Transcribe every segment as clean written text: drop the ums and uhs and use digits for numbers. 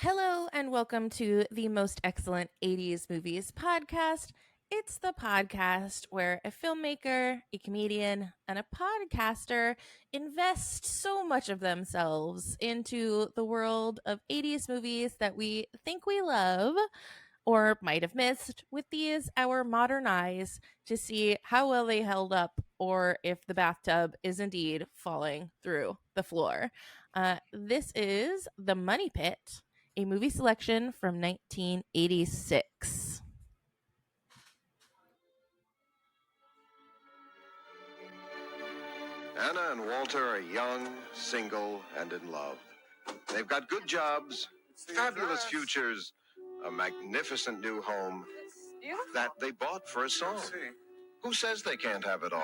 Hello and welcome to the most excellent 80s movies podcast. It's the podcast where a filmmaker, a comedian, and a podcaster invest so much of themselves into the world of 80s movies that we think we love or might have missed with these our modern eyes to see how well they held up or if the bathtub is indeed falling through the floor. This is The Money Pit, a movie selection from 1986. Anna and Walter are young, single, and in love. They've got good jobs, fabulous futures, a magnificent new home that they bought for a song. Who says they can't have it all?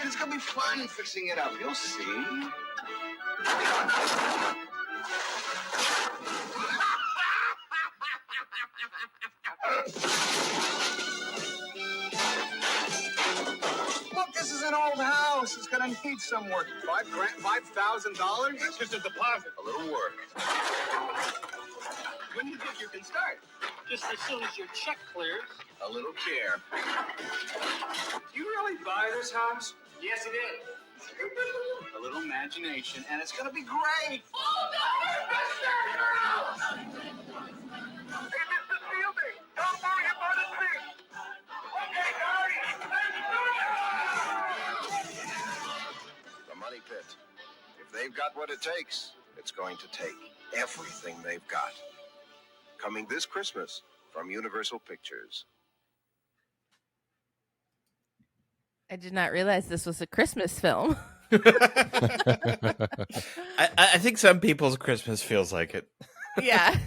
It's gonna be fun fixing it up. You'll see. Look, this is an old house. It's gonna need some work. $5,000? That's just a deposit. A little work. When do you think you can start? Just as soon as your check clears. A little care. Do you really buy this house? Yes, it is. A little imagination, and it's gonna be great. Oh, no, mister! Hey, Mr. Fielding, don't worry about a thing. Okay, Harry, let's do it! The Money Pit. If they've got what it takes, it's going to take everything they've got. Coming this Christmas from Universal Pictures. I did not realize this was a Christmas film. I think some people's Christmas feels like it. yeah,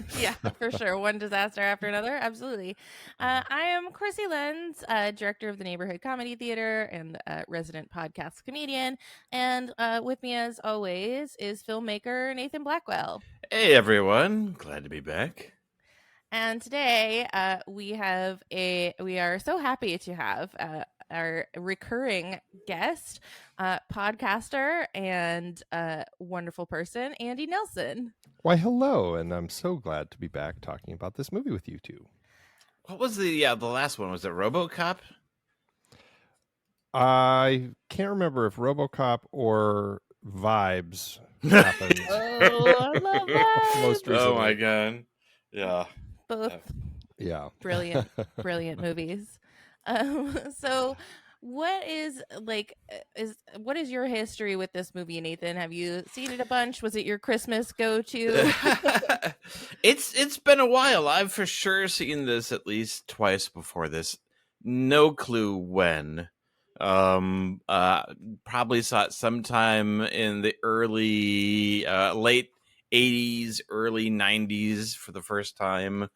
for sure. One disaster after another. Absolutely. I am Krissy Lenz, director of the Neighborhood Comedy Theater and resident podcast comedian. And with me, as always, is filmmaker Nathan Blackwell. Hey, everyone. Glad to be back. And today we are so happy to have our recurring guest, podcaster and wonderful person, Andy Nelson. Why, hello, and I'm so glad to be back talking about this movie with you two. What was the last one? Was it RoboCop? I can't remember if RoboCop or Vibes happened. Oh, I love that. Most recently. Oh my god. Yeah. Both Yeah. brilliant movies. So what is your history with this movie, Nathan? Have you seen it a bunch? Was it your Christmas go-to? It's been a while. I've for sure seen this at least twice before this. No clue when. Probably saw it sometime in the late 80s, early 90s for the first time.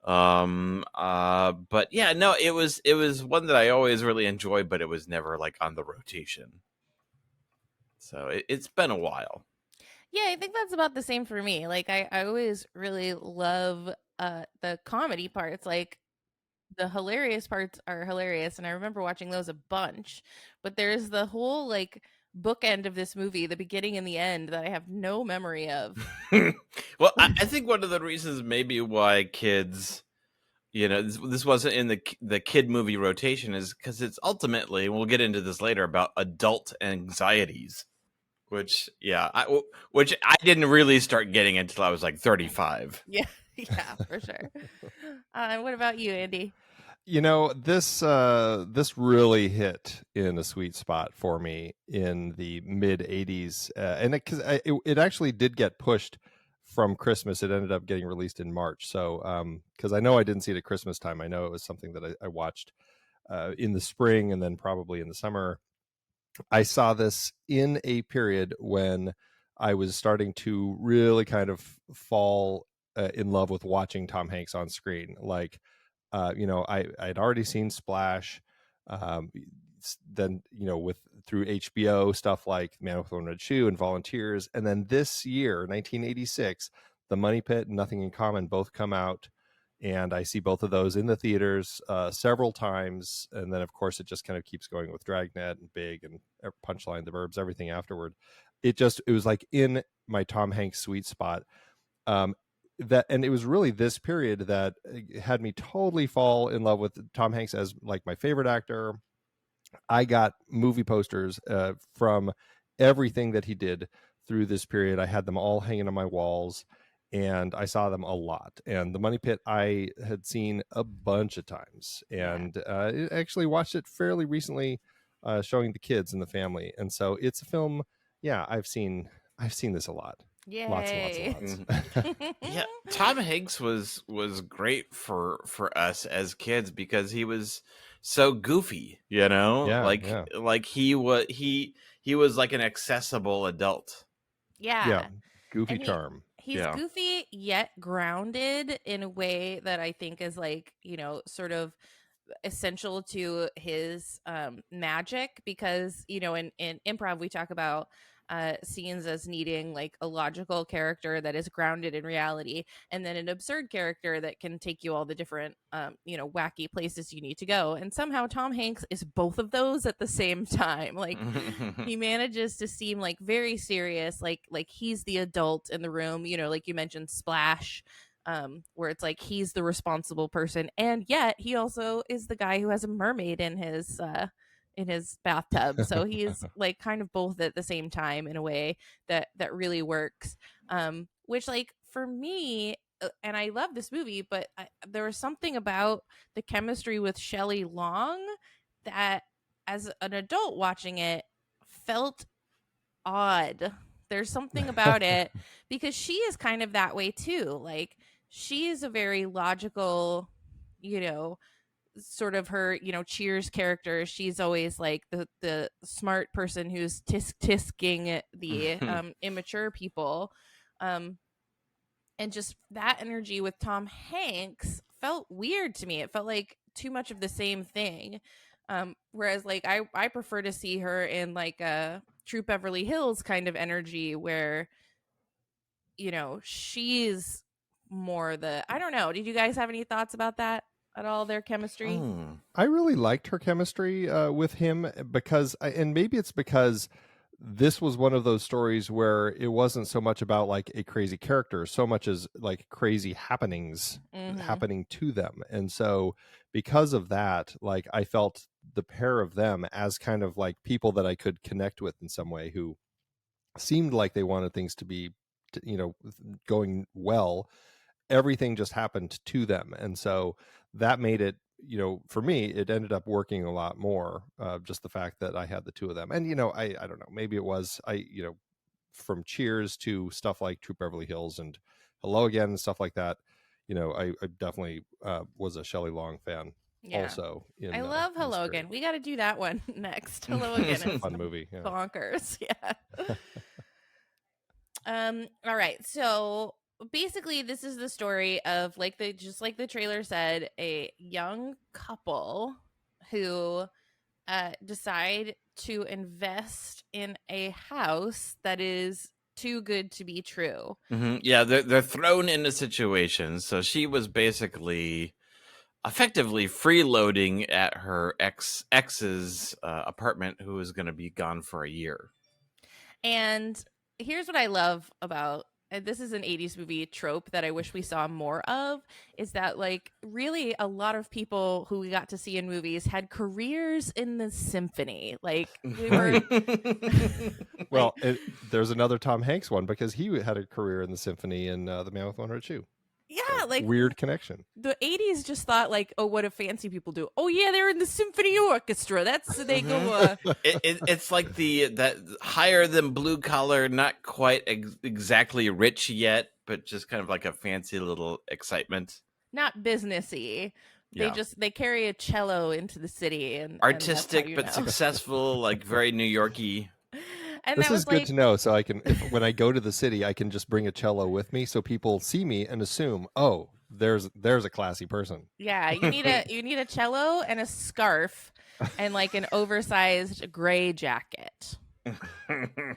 But yeah, no, it was one that I always really enjoyed, but it was never like on the rotation. So it's been a while. Yeah, I think that's about the same for me. Like I always really love the comedy parts. Like the hilarious parts are hilarious, and I remember watching those a bunch. But there's the whole like bookend of this movie, the beginning and the end, that I have no memory of. Well, I think one of the reasons maybe why kids, this wasn't in the kid movie rotation is because it's ultimately, and we'll get into this later, about adult anxieties, which I didn't really start getting until I was like 35. Yeah, for sure. And what about you, Andy? This really hit in a sweet spot for me in the mid 80s. And it actually did get pushed from Christmas. It ended up getting released in March. So, because I know I didn't see it at Christmas time. I know it was something that I watched in the spring and then probably in the summer. I saw this in a period when I was starting to really kind of fall in love with watching Tom Hanks on screen. Like, I'd already seen Splash, then, through HBO, stuff like Man with One Red Shoe and Volunteers. And then this year, 1986, The Money Pit and Nothing in Common both come out. And I see both of those in the theaters several times. And then, of course, it just kind of keeps going with Dragnet and Big and Punchline, The Burbs, everything afterward. it was like in my Tom Hanks sweet spot. And it was really this period that had me totally fall in love with Tom Hanks as like my favorite actor. I got movie posters from everything that he did through this period. I had them all hanging on my walls, and I saw them a lot. And The Money Pit I had seen a bunch of times, and I actually watched it fairly recently, showing the kids and the family. And so it's a film. Yeah, I've seen this a lot. Yay. Lots and lots. Yeah, Tom Hanks was great for us as kids because he was so goofy, you know? Yeah, like he was like an accessible adult. Yeah. Goofy And charm. He's goofy yet grounded in a way that I think is like, you know, sort of essential to his magic, because, you know, in improv we talk about scenes as needing like a logical character that is grounded in reality, and then an absurd character that can take you all the different you know, wacky places you need to go. And somehow Tom Hanks is both of those at the same time. Like he manages to seem like very serious, like he's the adult in the room, you know, like you mentioned Splash, where it's like he's the responsible person, and yet he also is the guy who has a mermaid in his bathtub. So he's like kind of both at the same time in a way that really works. Which, like, for me, and I love this movie, but there was something about the chemistry with Shelley Long that, as an adult watching it, felt odd. There's something about it because she is kind of that way too. Like, she is a very logical, you know, sort of her, you know, Cheers character. She's always like the smart person who's tisking the immature people, and just that energy with Tom Hanks felt weird to me. It felt like too much of the same thing, whereas like I prefer to see her in like a True Beverly Hills kind of energy where, you know, she's more the, I don't know, did you guys have any thoughts about that at all, their chemistry? I really liked her chemistry with him because, and maybe it's because this was one of those stories where it wasn't so much about like a crazy character, so much as like crazy happenings happening to them. And so because of that, like I felt the pair of them as kind of like people that I could connect with in some way, who seemed like they wanted things to be, you know, going well. Everything just happened to them. And so that made it, you know, for me, it ended up working a lot more, just the fact that I had the two of them. And, you know, I don't know, maybe it was, you know, from Cheers to stuff like True Beverly Hills and Hello Again and stuff like that. You know, I definitely was a Shelley Long fan. Yeah. Also, I love Hello Again. We got to do that one next. Hello Again is a fun movie. Yeah. Bonkers. Yeah. All right. So basically, this is the story of like just like the trailer said, a young couple who decide to invest in a house that is too good to be true. Yeah, they're thrown into situations. So she was basically effectively freeloading at her ex's apartment, who is going to be gone for a year. And here's what I love about, and this is an 80s movie trope that I wish we saw more of, is that like really a lot of people who we got to see in movies had careers in the symphony. Like we were well, there's another Tom Hanks one because he had a career in the symphony in The Man with One Red Shoe. Yeah, like weird connection. The 80s just thought like, oh, what do fancy people do? Oh yeah, they're in the symphony orchestra. That's they go. It's like that higher than blue collar, not quite exactly rich yet, but just kind of like a fancy little excitement. Not businessy. They carry a cello into the city and artistic but successful, like very New Yorky. And this is good like, to know, so I can, when I go to the city, I can just bring a cello with me, so people see me and assume, oh, there's a classy person. Yeah, you need a cello and a scarf and like an oversized gray jacket.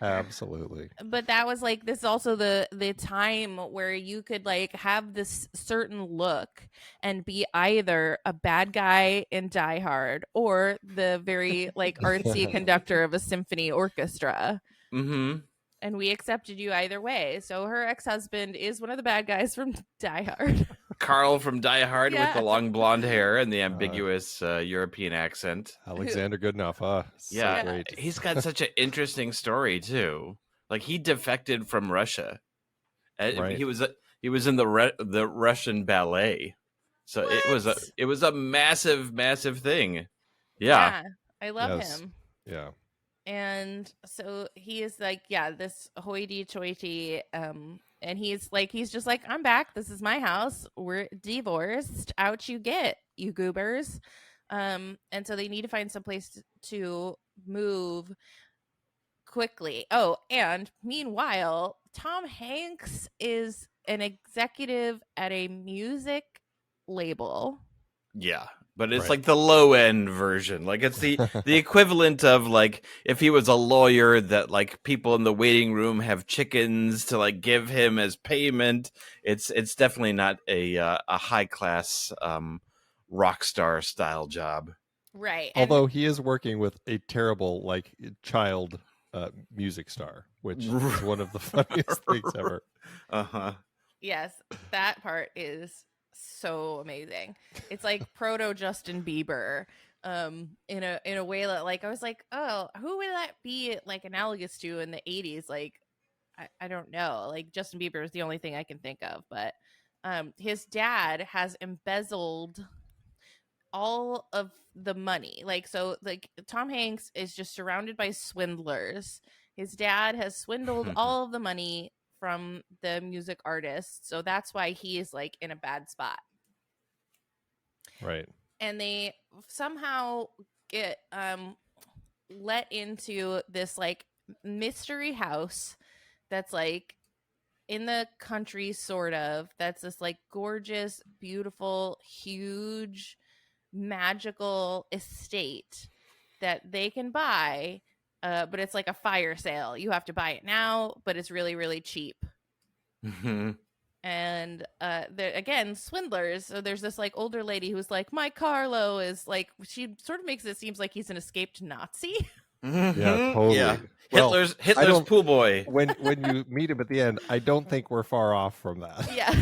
Absolutely. But that was like, this is also the time where you could like have this certain look and be either a bad guy in Die Hard or the very like artsy conductor of a symphony orchestra. and we accepted you either way. So her ex-husband is one of the bad guys from Die Hard. Carl from Die Hard with Yeah. the long blonde hair and the ambiguous European accent. Alexander Goodenough, so Yeah, great. he's got such an interesting story too. Like he defected from Russia. Right. He was in the Russian ballet. So it was a massive thing. Yeah. I love Yes. him. Yeah. And so he is like, this hoity-toity, and he's just like, I'm back. This is my house. We're divorced. Out you get, you goobers. And so they need to find some place to move quickly. Oh, and meanwhile, Tom Hanks is an executive at a music label. Yeah. But it's Right. like the low end version. Like it's the equivalent of like if he was a lawyer that like people in the waiting room have chickens to like give him as payment. It's definitely not a high class rock star style job. Right. Although he is working with a terrible like child music star, which is one of the funniest things ever. Uh-huh. Yes, that part is so amazing. It's like proto Justin Bieber, in a way that like I was like, oh, who would that be like analogous to in the 80s? Like, I don't know. Like Justin Bieber is the only thing I can think of, but his dad has embezzled all of the money. Like, so like Tom Hanks is just surrounded by swindlers. His dad has swindled all of the money from the music artists, so that's why he is like in a bad spot. Right. And they somehow get let into this like mystery house that's like in the country, sort of. That's this like gorgeous, beautiful, huge, magical estate that they can buy. But it's like a fire sale. You have to buy it now, but it's really, really cheap. Mm-hmm. And they're again swindlers. So there's this like older lady who's like, my Carlo is like, she sort of makes it seems like he's an escaped Nazi. Yeah, totally. Yeah. Well, Hitler's pool boy. when you meet him at the end, I don't think we're far off from that. Yeah.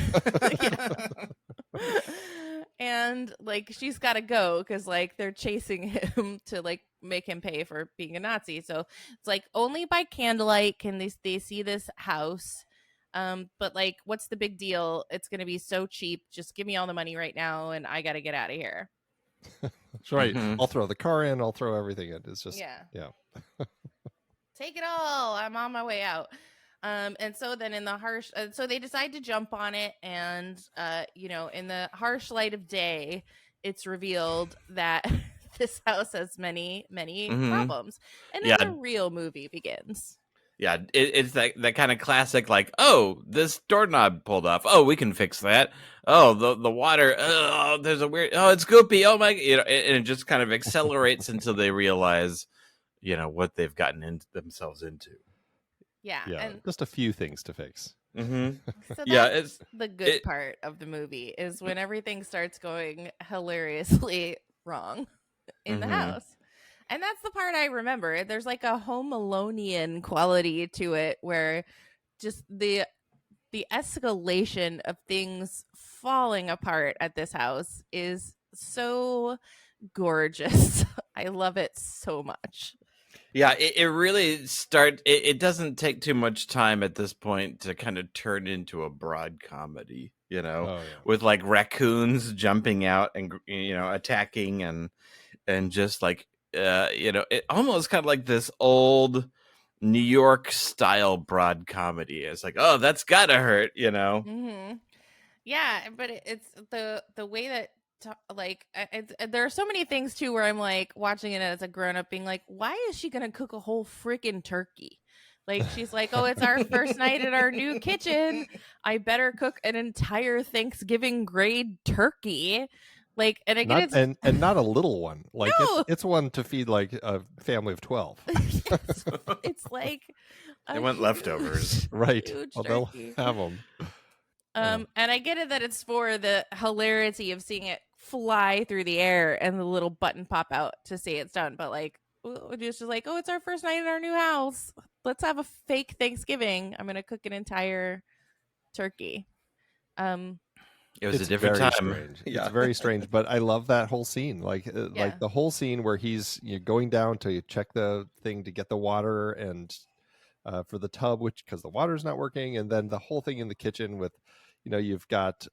And like she's got to go because like they're chasing him to like make him pay for being a Nazi. So it's like only by candlelight can they see this house. But like, what's the big deal? It's gonna be so cheap. Just give me all the money right now, and I got to get out of here. That's right. Mhm. I'll throw the car in. I'll throw everything in. It's just Yeah. Take it all. I'm on my way out. And so then in the harsh, so they decide to jump on it, and in the harsh light of day, it's revealed that this house has many problems, and then the real movie begins. Yeah, it's that kind of classic, like, oh, this doorknob pulled off. Oh, we can fix that. Oh, the water. Oh, there's a weird. Oh, it's goopy. Oh my, and it just kind of accelerates until they realize, what they've gotten themselves into. Yeah, and just a few things to fix. Mm-hmm. so Yeah, that's the good part of the movie is when everything starts going hilariously wrong in the house. And that's the part I remember. There's like a Home Alone-ian quality to it where just the escalation of things falling apart at this house is so gorgeous. I love it so much. Yeah, it really it doesn't take too much time at this point to kind of turn into a broad comedy, with like raccoons jumping out and, attacking and just like, it almost kind of like this old New York style broad comedy. It's like, oh, that's gotta hurt, Mm-hmm. Yeah, but it's the way that there are so many things too where I'm like watching it as a grown up being like, why is she gonna cook a whole freaking turkey? Like she's like, oh, it's our first night at our new kitchen. I better cook an entire Thanksgiving grade turkey. Like, and again, and not a little one. Like No! it's one to feed like a family of 12. Yes, it's like They want leftovers. Right. huge Well, they'll turkey. have them. And I get it that it's for the hilarity of seeing it fly through the air and the little button pop out to say it's done. But like, it's just like, oh, it's our first night in our new house. let's have a fake Thanksgiving. I'm gonna cook an entire turkey. It was It's a different very time. strange. Yeah. It's very strange, but I love that whole scene. Like Yeah. the whole scene where he's going down to check the thing to get the water and for the tub, which because the water's not working, and then the whole thing in the kitchen with, you've got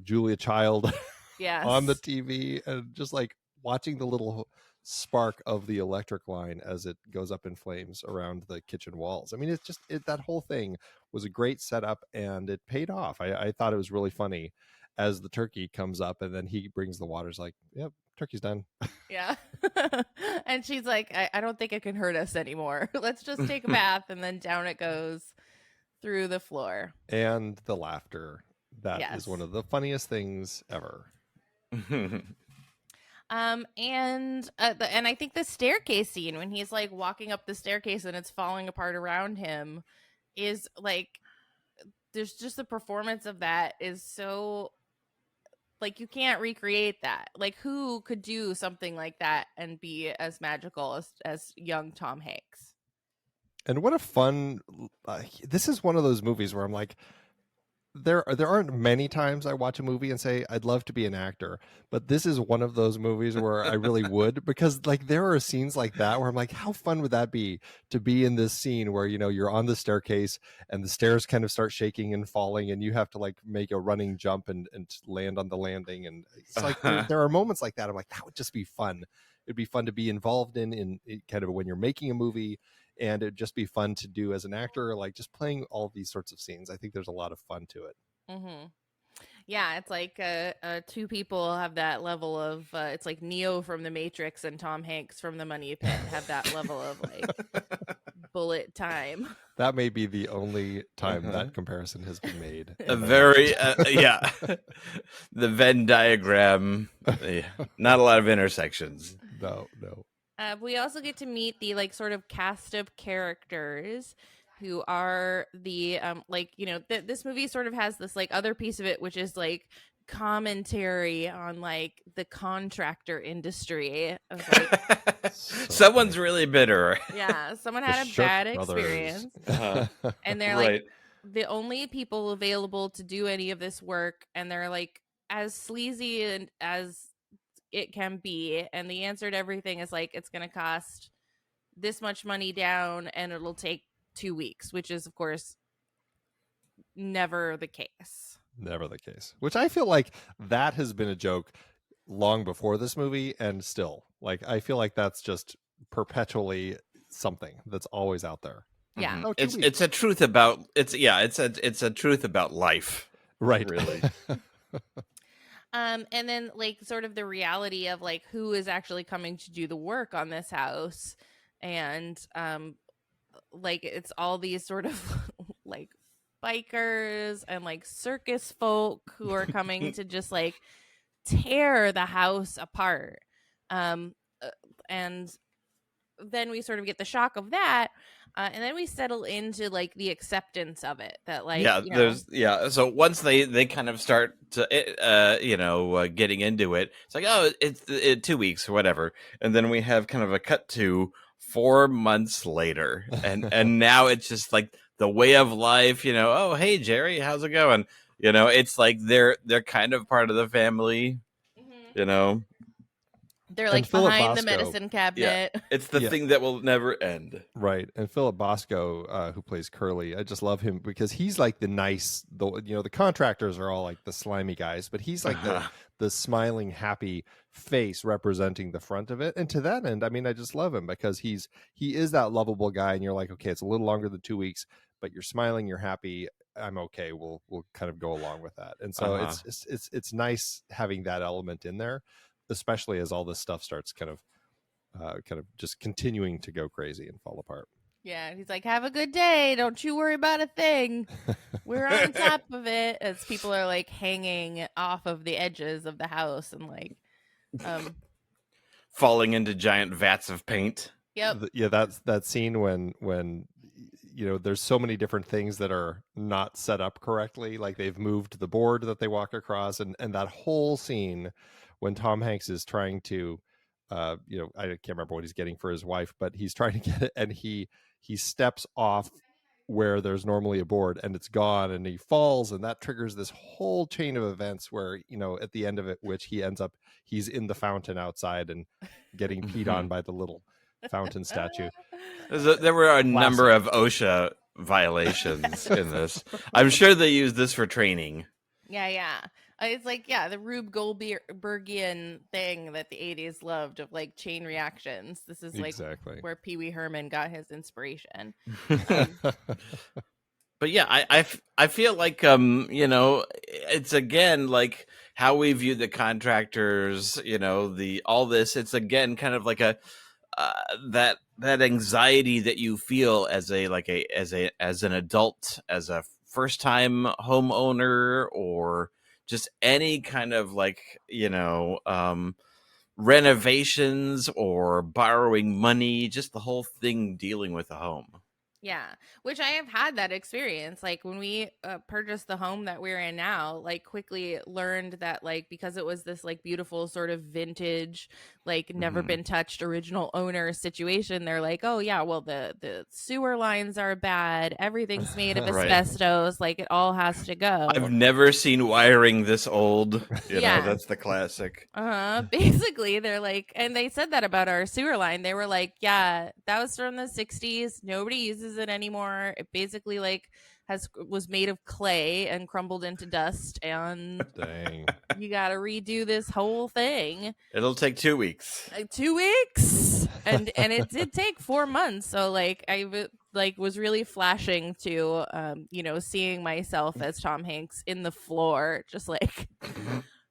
Julia Child Yes. on the TV and just like watching the little spark of the electric line as it goes up in flames around the kitchen walls. I mean, it's just that whole thing was a great setup and it paid off. I thought it was really funny as the turkey comes up and then he brings the water's like, yep, turkey's done. Yeah. And she's like, I don't think it can hurt us anymore. Let's just take a bath. And then down it goes through the floor. And the laughter. That Yes. is one of the funniest things ever. And I think the staircase scene when he's like walking up the staircase and it's falling apart around him is like, there's just the performance of that is so like, you can't recreate that. Like, who could do something like that and be as magical as young Tom Hanks? And what a fun this is one of those movies where I'm like, there aren't many times I watch a movie and say I'd love to be an actor, but this is one of those movies where I really would, because like there are scenes like that where I'm like, how fun would that be to be in this scene where you're on the staircase and the stairs kind of start shaking and falling and you have to like make a running jump and land on the landing, and it's like there are moments like that. I'm like, that would just be fun. It'd be fun to be involved in kind of when you're making a movie. And it'd just be fun to do as an actor, like just playing all these sorts of scenes. I think there's a lot of fun to it. Mm-hmm. Yeah, it's like two people have that level of it's like Neo from The Matrix and Tom Hanks from The Money Pit have that level of like bullet time. That may be the only time that comparison has been made. A very yeah, the Venn diagram. Yeah. Not a lot of intersections. No. We also get to meet the like sort of cast of characters who are the this movie sort of has this like other piece of it, which is like commentary on like the contractor industry of, like, Someone's really bitter. yeah, someone The had a Shook bad Brothers. experience and they're Right. like the only people available to do any of this work, and they're like as sleazy and as it can be, and the answer to everything is like, it's going to cost this much money down and it'll take 2 weeks, which is of course never the case. Never the case. Which I feel like that has been a joke long before this movie, and still, like, I feel like that's just perpetually something that's always out there. Yeah. Oh, 2 weeks. It's a truth about it's a truth about life. Right. Really. And then like sort of the reality of like who is actually coming to do the work on this house, and like it's all these sort of like bikers and like circus folk who are coming to just like tear the house apart. And then we sort of get the shock of that, and then we settle into like the acceptance of it, that like so once they kind of start to getting into it, it's like, oh, it's 2 weeks or whatever, and then we have kind of a cut to 4 months later, and now it's just like the way of life, oh, hey Jerry, how's it going? It's like they're kind of part of the family. They're like Philip behind the Bosco. medicine cabinet. It's the thing that will never end. Right. And Philip Bosco, who plays Curly, I just love him because he's like the contractors are all like the slimy guys, but he's like the smiling, happy face representing the front of it. And to that end, I mean, I just love him because he is that lovable guy, and you're like, okay, it's a little longer than 2 weeks, but you're smiling, you're happy. I'm okay. We'll kind of go along with that. And so it's nice having that element in there, especially as all this stuff starts kind of just continuing to go crazy and fall apart. Yeah, he's like, have a good day. Don't you worry about a thing. We're on top of it. As people are like hanging off of the edges of the house and like falling into giant vats of paint. Yep. Yeah, that's that scene when there's so many different things that are not set up correctly. Like they've moved the board that they walk across, and that whole scene when Tom Hanks is trying to, I can't remember what he's getting for his wife, but he's trying to get it, and he he steps off where there's normally a board and it's gone, and he falls, and that triggers this whole chain of events where, you know, at the end of it, which he's in the fountain outside and getting peed on by the little fountain statue. There were a number of OSHA violations in this. I'm sure they used this for training. Yeah. It's like, the Rube Goldbergian thing that the 80s loved of like chain reactions. This is like Exactly where Pee Wee Herman got his inspiration. But yeah, I feel like you know, it's again like how we view the contractors, you know, all this. It's again kind of like a that anxiety that you feel as an adult, as a first time homeowner, or just any kind of like, you know, renovations or borrowing money, just the whole thing dealing with a home. Yeah, which I have had that experience. Like when we purchased the home that we're in now, like quickly learned that like because it was this like beautiful sort of vintage, like never been touched original owner situation, they're like, oh yeah, well the sewer lines are bad, everything's made of asbestos, like it all has to go. I've never seen wiring this old. You know, that's the classic. Basically, they're like, and they said that about our sewer line. They were like, yeah, that was from the 60s. Nobody uses it anymore. It basically like was made of clay and crumbled into dust, and dang, you got to redo this whole thing. It'll take 2 weeks. 2 weeks, and it did take 4 months. So like I was really flashing to you know, seeing myself as Tom Hanks in the floor, just like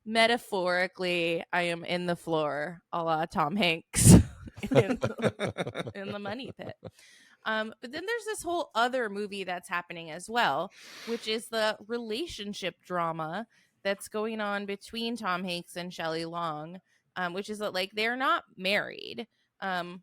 metaphorically, I am in the floor, a la Tom Hanks in the money pit. But then there's this whole other movie that's happening as well, which is the relationship drama that's going on between Tom Hanks and Shelley Long, which is that like they're not married. And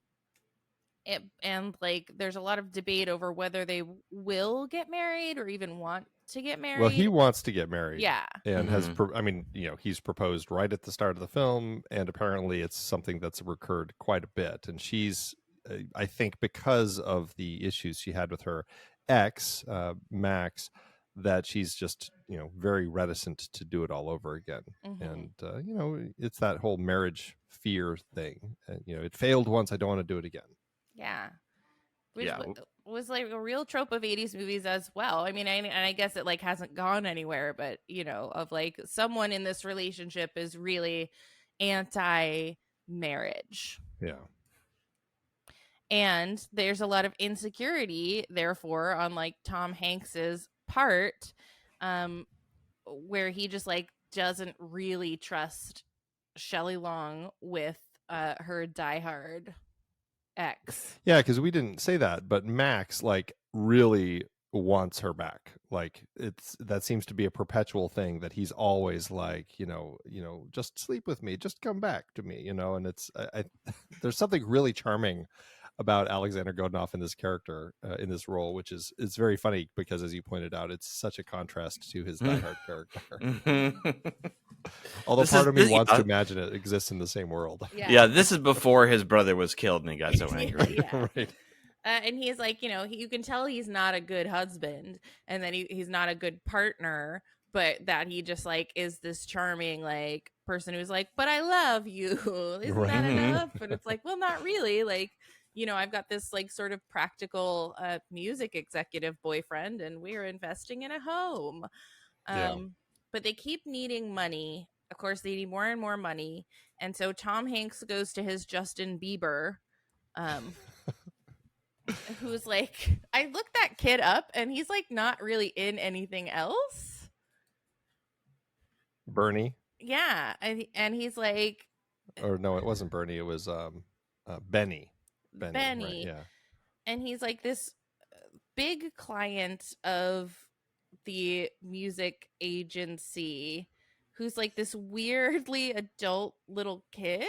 like there's a lot of debate over whether they will get married or even want to get married. Well, he wants to get married. Yeah. And I mean, you know, he's proposed right at the start of the film, and apparently it's something that's recurred quite a bit. And she's, I think because of the issues she had with her ex, Max, that she's just, you know, very reticent to do it all over again. And, you know, it's that whole marriage fear thing. You know, it failed once, I don't want to do it again. Yeah. Which was like a real trope of 80s movies as well. I mean, and I guess it like hasn't gone anywhere, but you know, of like someone in this relationship is really anti-marriage. Yeah. And there's a lot of insecurity, therefore, on like Tom Hanks's part, where he just like doesn't really trust Shelley Long with her diehard ex. Yeah, because we didn't say that, but Max like really wants her back. Like that seems to be a perpetual thing, that he's always like, you know, just sleep with me, just come back to me, you know. And it's there's something really charming about Alexander Godunov in this character, in this role, which is very funny because, as you pointed out, it's such a contrast to his Die Hard character. Although part of me wants to imagine it exists in the same world. Yeah, this is before his brother was killed and he got so angry. Right. And he's like, you know, you can tell he's not a good husband, and that he's not a good partner, but that he just like is this charming like person who's like, but I love you. Isn't that enough? And it's like, well, not really. Like, you know, I've got this like sort of practical music executive boyfriend, and we're investing in a home. But they keep needing money. Of course, they need more and more money. And so Tom Hanks goes to his Justin Bieber, who's like, I looked that kid up and he's like not really in anything else. Bernie. Yeah. And he's like, or no, it wasn't Bernie. It was Benny. Benny. Right, yeah. And he's like this big client of the music agency who's like this weirdly adult little kid.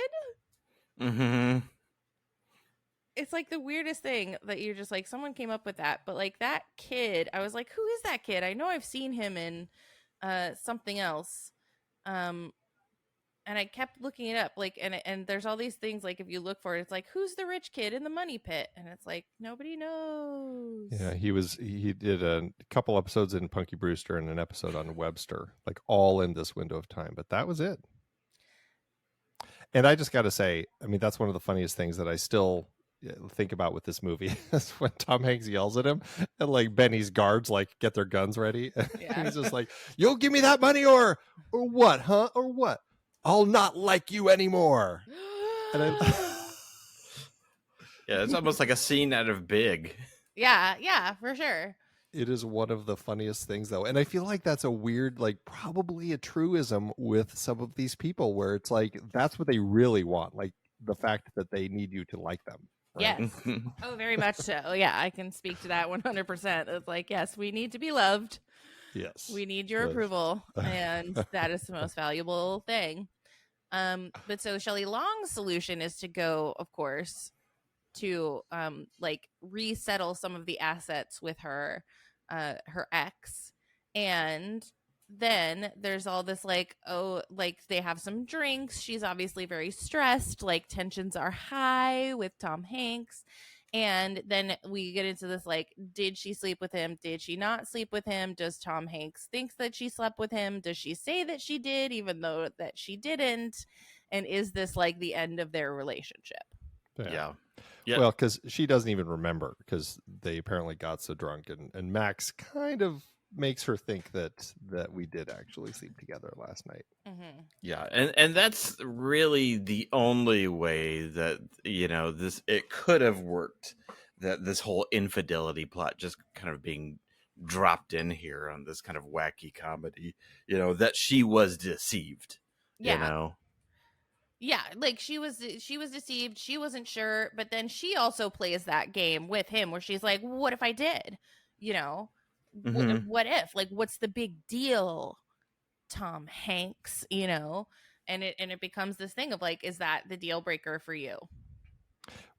It's like the weirdest thing that you're just like, someone came up with that. But like that kid, I was like, who is that kid? I know I've seen him in something else. and I kept looking it up, like, and there's all these things, like, if you look for it, it's like, who's the rich kid in the money pit? And it's like, nobody knows. Yeah, he did a couple episodes in Punky Brewster and an episode on Webster, like all in this window of time, but that was it. And I just got to say, I mean, that's one of the funniest things that I still think about with this movie is when Tom Hanks yells at him and like Benny's guards like get their guns ready. Yeah. He's just like, you'll give me that money or what, huh? Or what? I'll not like you anymore. And Yeah, it's almost like a scene out of Big. Yeah, for sure. it is one of the funniest things though. And I feel like that's a weird, like probably a truism with some of these people where it's like, that's what they really want. Like the fact that they need you to like them. Right? Yes. Oh, very much so. Yeah, I can speak to that 100%. It's like, yes, we need to be loved. Yes. We need your approval, and that is the most valuable thing. But so Shelley Long's solution is to go, of course, to like resettle some of the assets with her ex, and then there's all this like, oh, like they have some drinks. She's obviously very stressed, like tensions are high with Tom Hanks. And then we get into this, like, did she sleep with him? Did she not sleep with him? Does Tom Hanks think that she slept with him? Does she say that she did, even though that she didn't? And is this like the end of their relationship? Yeah. Well, because she doesn't even remember because they apparently got so drunk, and Max kind of makes her think that we did actually sleep together last night. Mm-hmm. Yeah, and that's really the only way that, you know, this it could have worked, that this whole infidelity plot just kind of being dropped in here on this kind of wacky comedy, you know, that she was deceived. Yeah. You know? Yeah, like she was deceived. She wasn't sure, but then she also plays that game with him where she's like, what if I did? You know? Mhm. What if? Like, what's the big deal, Tom Hanks? You know? And it becomes this thing of like, is that the deal breaker for you?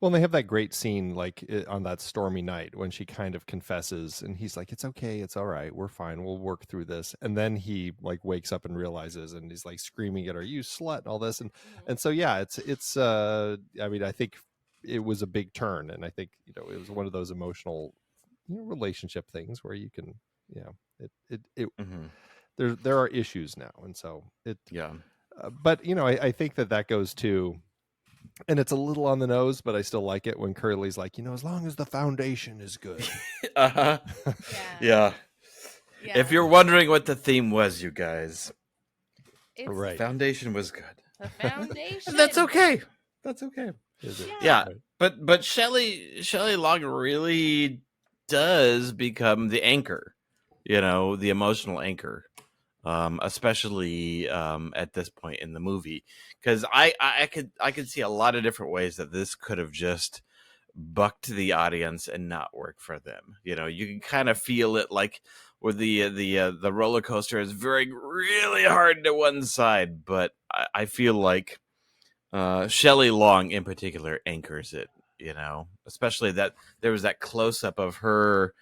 Well, and they have that great scene like on that stormy night when she kind of confesses and he's like, it's okay, it's all right, we're fine, we'll work through this. And then he like wakes up and realizes, and he's like screaming at her, you slut, and all this. And so yeah, it's I mean, I think it was a big turn, and I think, you know, it was one of those emotional, you know, relationship things where you can, you know, it Mhm. there are issues now, and so it Yeah. but you know, I think that goes to, and it's a little on the nose, but I still like it when Curly's like, you know, as long as the foundation is good. Uh-huh. Yeah. Yeah. If you're wondering what the theme was, you guys, It's Right. foundation was good. the foundation. And that's okay. That's okay. Is it? Yeah. Right. But Shelley Long really does become the anchor, you know, the emotional anchor, especially at this point in the movie, because I could see a lot of different ways that this could have just bucked the audience and not worked for them. You know, you can kind of feel it, like where the roller coaster is veering really hard to one side, but I feel like Shelley Long in particular anchors it, you know, especially that there was that close up of her,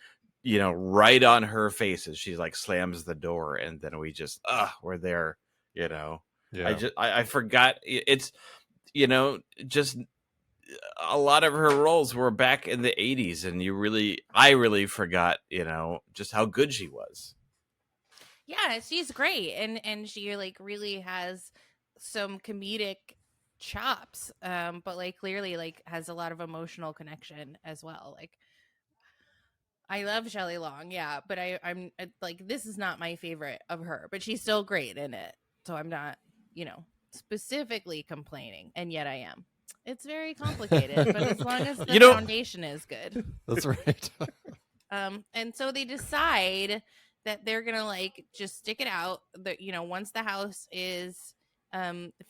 you know, right on her face as she like slams the door, and then we just we're there, you know. Yeah. I forgot it's, you know, just a lot of her roles were back in the 80s, and I really forgot, you know, just how good she was. Yeah, she's great, and she like really has some comedic chops, but like clearly like has a lot of emotional connection as well. Like, I love Shelley Long, yeah, but I'm like, this is not my favorite of her, but she's still great in it, so I'm not, you know, specifically complaining, and yet I am. It's very complicated, but as long as the You know- foundation is good. That's right. And so they decide that they're gonna like just stick it out. That, you know, once the house is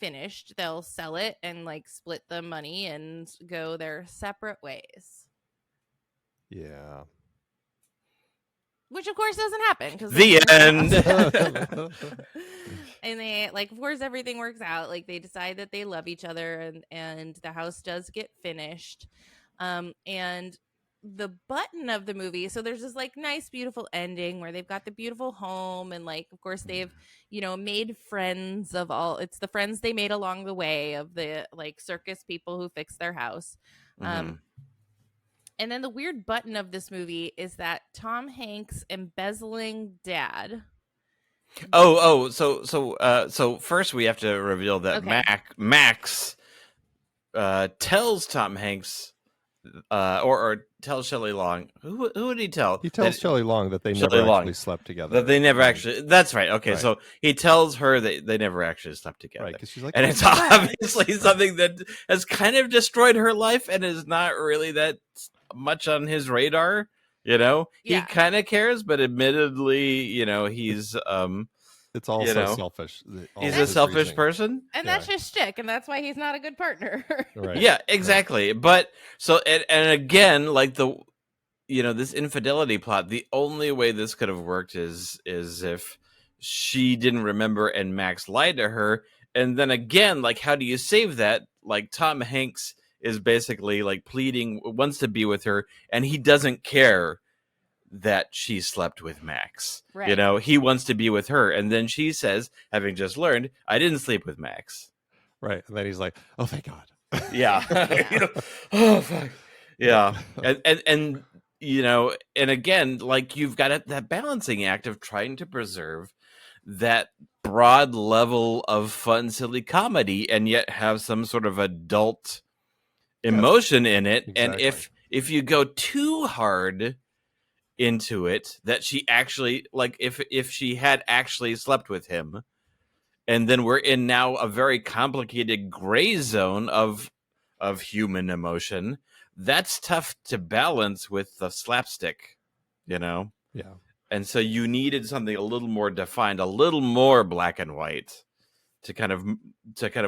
finished, they'll sell it and like split the money and go their separate ways. Yeah. Which of course doesn't happen because The end. And they like, of course, everything works out. Like they decide that they love each other, and the house does get finished. And the button of the movie. So there's this like nice, beautiful ending where they've got the beautiful home, and like, of course, they've made friends of all. It's the friends they made along the way of the like circus people who fix their house. Mhm. And then the weird button of this movie is that Tom Hanks embezzling dad. So first we have to reveal that Okay. Max tells Tom Hanks or tells Shelley Long. Who would he tell? He tells Shelley Long that they Shelley never Long. actually slept together. That they never Right. actually. That's right. Okay, Right. so he tells her that they never actually slept together. Right, because she's like, And "Oh it's my God." obviously something that has kind of destroyed her life and is not really that much on his radar. Yeah. He kind of cares, but admittedly, he's It's also selfish. he's a selfish person. And that's his shtick, and that's why he's not a good partner. Right. Yeah, exactly. But so and again, like this infidelity plot, the only way this could have worked is if she didn't remember and Max lied to her. And then again, like, how do you save that? Like, Tom Hanks is basically like wants to be with her, and he doesn't care that she slept with Max. Right. He wants to be with her. And then she says, having just learned, I didn't sleep with Max. Right. And then he's like, oh, thank God. Yeah. Oh, fuck. Yeah. And again, like, you've got that balancing act of trying to preserve that broad level of fun, silly comedy, and yet have some sort of adult emotion in it. Exactly. And if you go too hard into it, that she actually, like, if she had actually slept with him, and then we're in now a very complicated gray zone of human emotion, that's tough to balance with the slapstick, Yeah. And so you needed something a little more defined, a little more black and white to kind of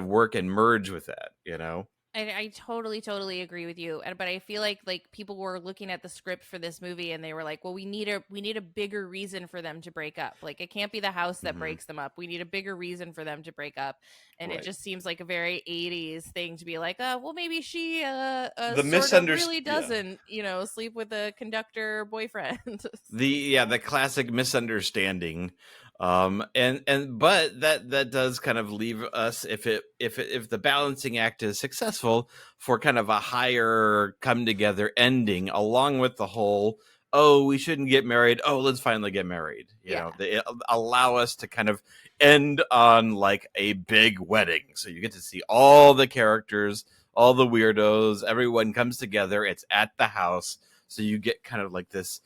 work and merge with that, I totally agree with you. But I feel like people were looking at the script for this movie and they were like, well, we need a bigger reason for them to break up. Like, it can't be the house that breaks them up. We need a bigger reason for them to break up. And Right. It just seems like a very 80s thing to be like, well, maybe she really doesn't, sleep with a conductor boyfriend. The classic misunderstanding. But that does kind of leave us, if the balancing act is successful, for kind of a higher come together ending, along with the whole, oh, we shouldn't get married, oh, let's finally get married. They allow us to kind of end on like a big wedding, so you get to see all the characters, all the weirdos, everyone comes together, it's at the house, so you get kind of like this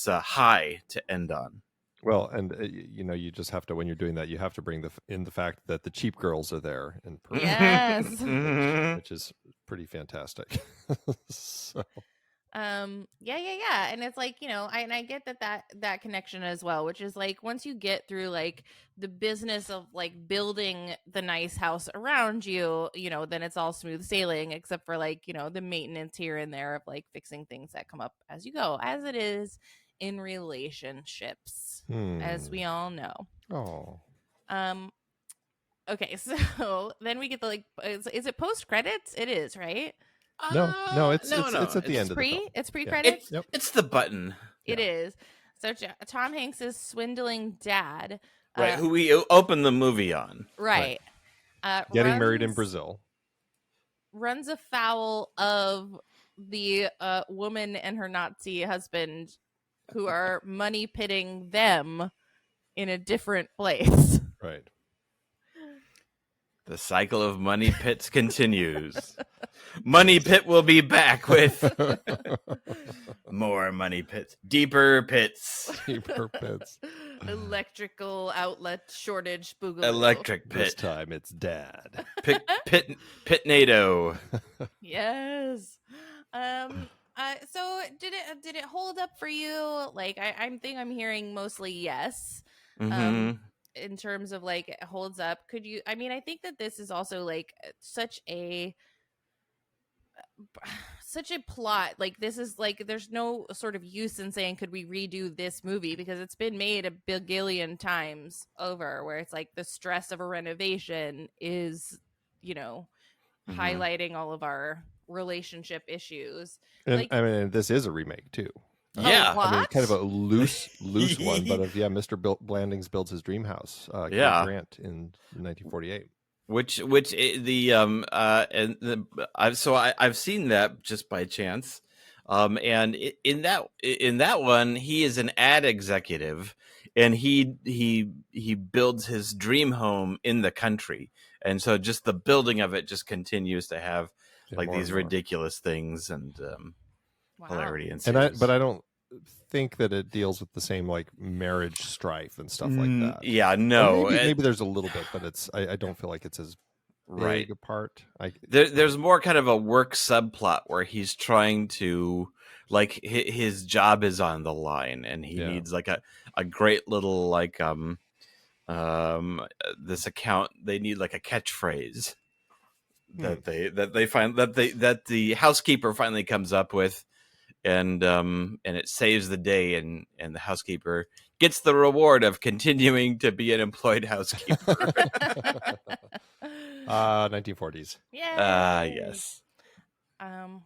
high to end on. Well, and you just have to, when you're doing that, you have to bring in the fact that the cheap girls are there in person. Yes. Which is pretty fantastic. So. Yeah. And it's like, I get that connection as well, which is like, once you get through like the business of like building the nice house around you, then it's all smooth sailing, except for like, the maintenance here and there of like fixing things that come up as you go, as it is in relationships, as we all know. Oh. Okay, so then we get the like, is it post credits? It is, right? No, it's at the end of the film. It's pre-credits. It's the button. It is. So Tom Hanks' swindling dad, right? Who we open the movie on, right? Getting married in Brazil. Runs afoul of the woman and her Nazi husband, who are money pitting them in a different place. Right. The cycle of money pits continues. Money Pit will be back with more money pits, deeper pits, Electrical outlet shortage. Boogaloo. Electric pit. This time it's Dad. Pitnado. Yes. So did it hold up for you? Like, I think I'm hearing mostly yes. Mm-hmm. In terms of like, it holds up. I think that this is also like such a plot. Like, this is like, there's no sort of use in saying, could we redo this movie? Because it's been made a bagillion times over, where it's like the stress of a renovation is, highlighting all of our relationship issues. And Like, I mean, this is a remake too. Yeah. what? I mean, kind of a loose one, but of Mr. Blandings builds his dream house. Cary Yeah. Grant in 1948. I've seen that just by chance, and in that one he is an ad executive, and he builds his dream home in the country, and so just the building of it just continues to have like more these and more. ridiculous things and Wow. hilarity and But I don't think that it deals with the same like marriage strife and stuff like that. Yeah, Or no, maybe there's a little bit, but I don't feel like it's as right. big a part. There's more kind of a work subplot where he's trying to, like, his job is on the line, and he needs like a great little like this account. They need like a catchphrase that the housekeeper finally comes up with, and it saves the day, and the housekeeper gets the reward of continuing to be an employed housekeeper. 1940s. Yeah. Yes.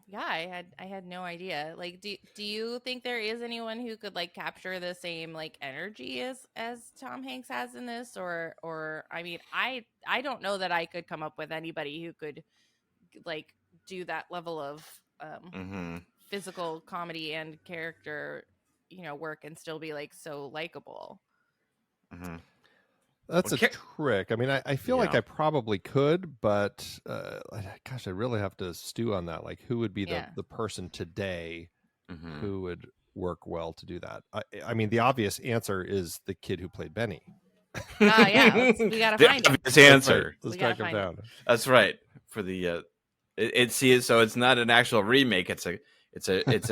Yeah, I had no idea. Like, do you think there is anyone who could like capture the same like energy as Tom Hanks has in this, or I mean, I don't know that I could come up with anybody who could like do that level of physical comedy and character, work and still be like so likable. Mm-hmm. That's a trick. I mean, I feel like Yeah. I probably could, but gosh, I really have to stew on that. Like, who would be the person today who would work well to do that? I mean, the obvious answer is the kid who played Benny. Yeah, we gotta find him. Obvious answer. Let's track him down. That's right. For the so it's not an actual remake. It's a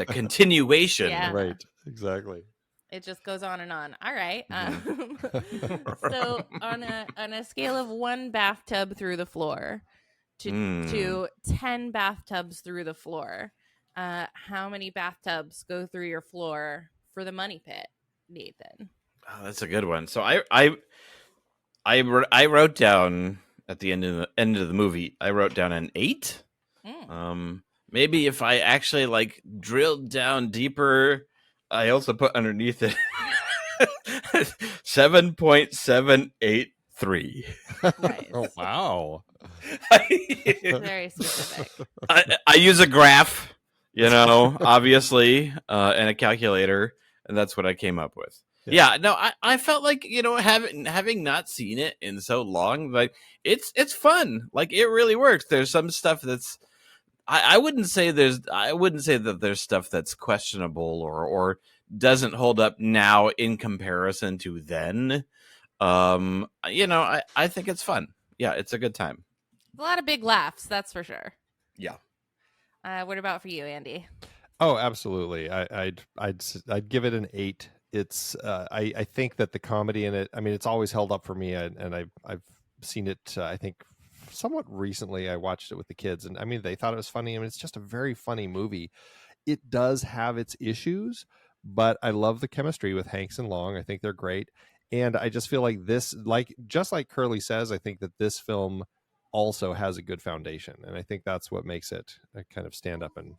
continuation. Yeah. Right. Exactly. It just goes on and on. All right. So on a scale of 1 bathtub through the floor to 10 bathtubs through the floor, how many bathtubs go through your floor for the money pit, Nathan? Oh, that's a good one. So I wrote down at the end of the movie, I wrote down an 8. Maybe if I actually like drilled down deeper, I also put underneath it 7.783. Nice. Oh wow! Very specific. I use a graph, obviously, and a calculator, and that's what I came up with. Yeah, no, I felt like having not seen it in so long, like it's fun. Like it really works. There's some stuff that's I wouldn't say that there's stuff that's questionable or doesn't hold up now in comparison to then. I think it's fun. Yeah, it's a good time. A lot of big laughs, that's for sure. Yeah. What about for you, Andy? Oh, absolutely. I'd give it an 8. It's I think that the comedy in it, I mean, it's always held up for me, and I've seen it. I think somewhat recently. I watched it with the kids, and I mean, they thought it was funny. I mean, it's just a very funny movie. It does have its issues, but I love the chemistry with Hanks and Long. I think they're great, and I just feel like this, just like Curly says, I think that this film also has a good foundation, and I think that's what makes it kind of stand up and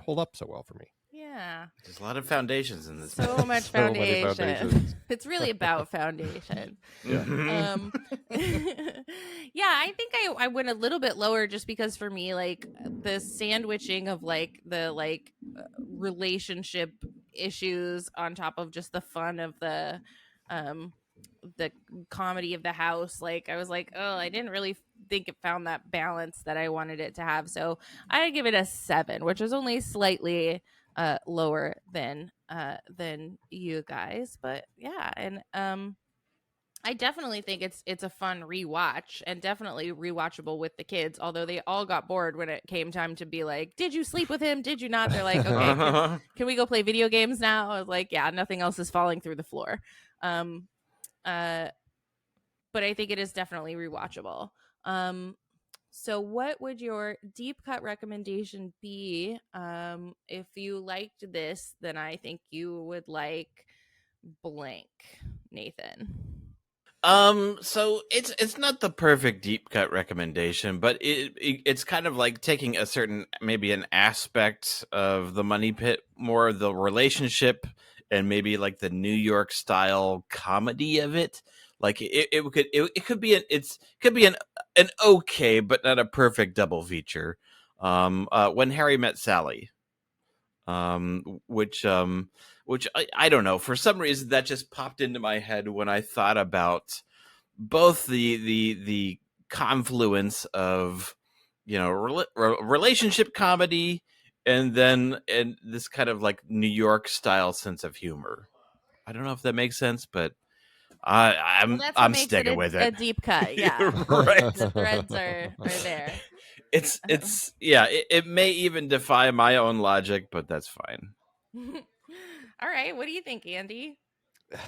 hold up so well for me. Yeah. There's a lot of foundations in this. So much So many foundation. foundations. It's really about foundation. Yeah. Yeah, I think I went a little bit lower just because for me, like the sandwiching of like the relationship issues on top of just the fun of the comedy of the house, like I was like, oh, I didn't really think it found that balance that I wanted it to have. So I give it a 7, which is only slightly lower than you guys, but yeah. And I definitely think it's a fun rewatch and definitely rewatchable with the kids, although they all got bored when it came time to be like, did you sleep with him, did you not? They're like, okay, can we go play video games now? I was like, yeah, nothing else is falling through the floor. But I think it is definitely rewatchable. So what would your deep cut recommendation be? If you liked this, then I think you would like blank, Nathan. So it's not the perfect deep cut recommendation, but it's kind of like taking a certain, maybe an aspect of the Money Pit, more of the relationship, and maybe like the New York style comedy of it. Like it could be an okay, but not a perfect double feature. When Harry Met Sally, which I don't know, for some reason that just popped into my head when I thought about both the confluence of, you know, relationship comedy, and this kind of like New York style sense of humor. I don't know if that makes sense, but Well, that's what I'm makes sticking it with a it. deep cut. Yeah. Right. The threads are there. It's yeah. It may even defy my own logic, but that's fine. All right. What do you think, Andy?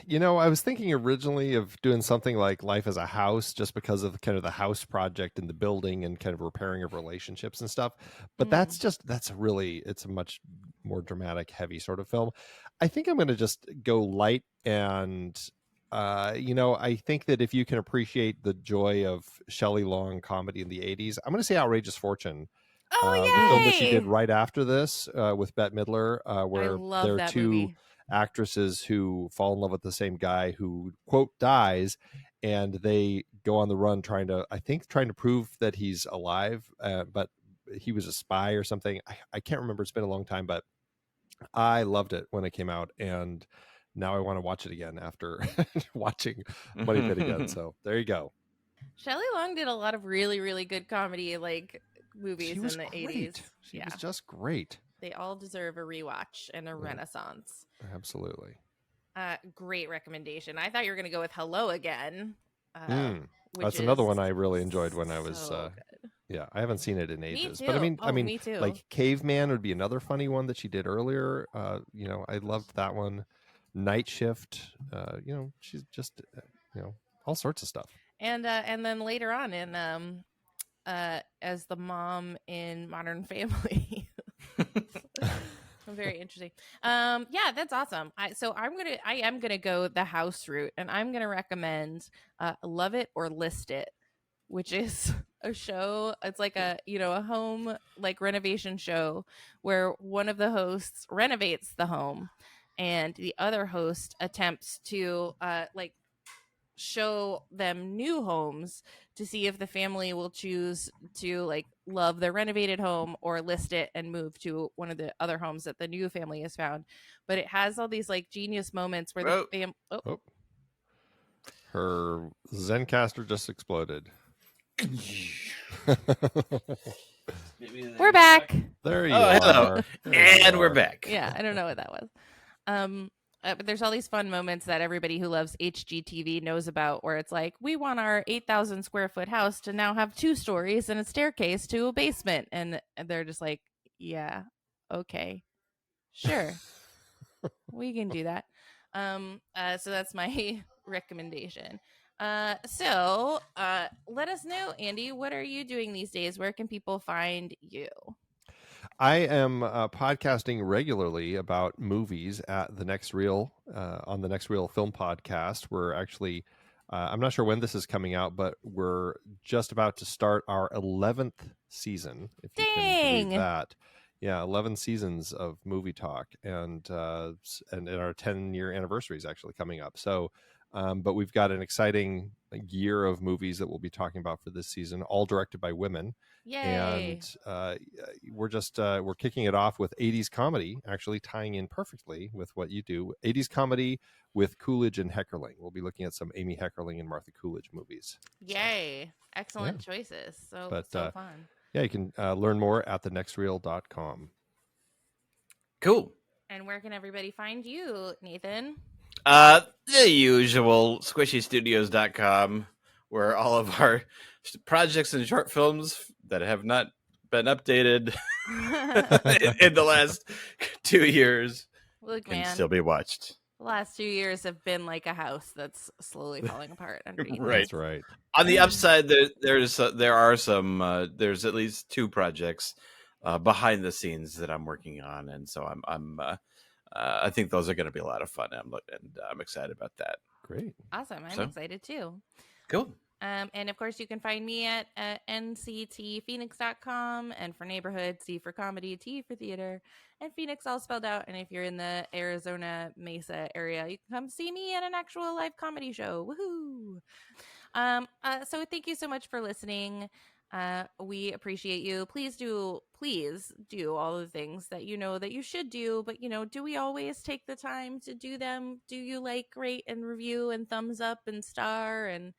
You know, I was thinking originally of doing something like Life as a House, just because of kind of the house project and the building and kind of repairing of relationships and stuff. But that's a much more dramatic, heavy sort of film. I think I'm going to just go light, and you know, I think that if you can appreciate the joy of Shelley Long comedy in the 80s, I'm going to say Outrageous Fortune. Oh, The film that she yay! did right after this with Bette Midler, I where love there are that two movie. actresses who fall in love with the same guy who, quote, dies, and they go on the run trying to prove that he's alive, but he was a spy or something. I can't remember. It's been a long time, but I loved it when it came out, and now I want to watch it again after watching Money Pit again. So there you go. Shelley Long did a lot of really, really good comedy movies She in was the great. 80s. She was just great. They all deserve a rewatch and a renaissance. Absolutely. Great recommendation. I thought you were going to go with Hello Again. That's another one I really enjoyed when I was good. yeah, I haven't seen it in ages. Me But too. I mean Me too. like Caveman would be another funny one that she did earlier. You know, I loved that one. Night Shift, you know, she's just you know, all sorts of stuff. And then later on in as the mom in Modern Family. Very interesting. Yeah, that's awesome. I am gonna go the house route, and I'm gonna recommend Love It or List It, which is a show. It's like a home like renovation show where one of the hosts renovates the home, and the other host attempts to show them new homes to see if the family will choose to like love their renovated home or list it and move to one of the other homes that the new family has found. But it has all these like genius moments where the her Zencaster just exploded. We're back. There you are. And we're back. Yeah, I don't know what that was. But there's all these fun moments that everybody who loves HGTV knows about, where it's like, we want our 8,000 square foot house to now have 2 stories and a staircase to a basement. And they're just like, yeah, okay, sure. We can do that. So that's my recommendation. So let us know, Andy, what are you doing these days? Where can people find you? I am podcasting regularly about movies at the Next Reel on the Next Reel Film Podcast. We're actually, I'm not sure when this is coming out, but we're just about to start our 11th season. If you can believe that. Yeah, 11 seasons of movie talk, and our 10-year anniversary is actually coming up. So, but we've got an exciting year of movies that we'll be talking about for this season, all directed by women. Yay. And we're kicking it off with 80s comedy, actually tying in perfectly with what you do. 80s comedy with Coolidge and Heckerling. We'll be looking at some Amy Heckerling and Martha Coolidge movies. Yay. Excellent choices. So fun. Yeah, you can learn more at thenextreel.com. Cool. And where can everybody find you, Nathan? The usual squishystudios.com, where all of our projects and short films that have not been updated in the last 2 years can still be watched. The last 2 years have been like a house that's slowly falling apart underneath. Right. That's right. On the upside, there's at least 2 projects behind the scenes that I'm working on, and so I think those are going to be a lot of fun. I'm excited about that. Great. Awesome. I'm So? excited too. Cool. And of course, you can find me at nctphoenix.com, and for neighborhood, C for comedy, T for theater, and Phoenix all spelled out. And if you're in the Arizona Mesa area, you can come see me at an actual live comedy show. Woohoo! So thank you so much for listening. We appreciate you. Please do all the things that you know that you should do, but do we always take the time to do them? Do you like, rate, and review, and thumbs up and star, and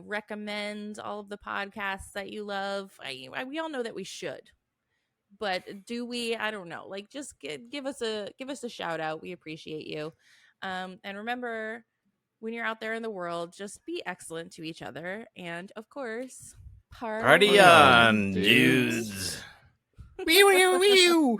recommend all of the podcasts that you love? We all know that we should, but do we? I don't know. Like, just give us a shout out. We appreciate you. And remember, when you're out there in the world, just be excellent to each other, and of course, Party on, dudes. Wee wee wee.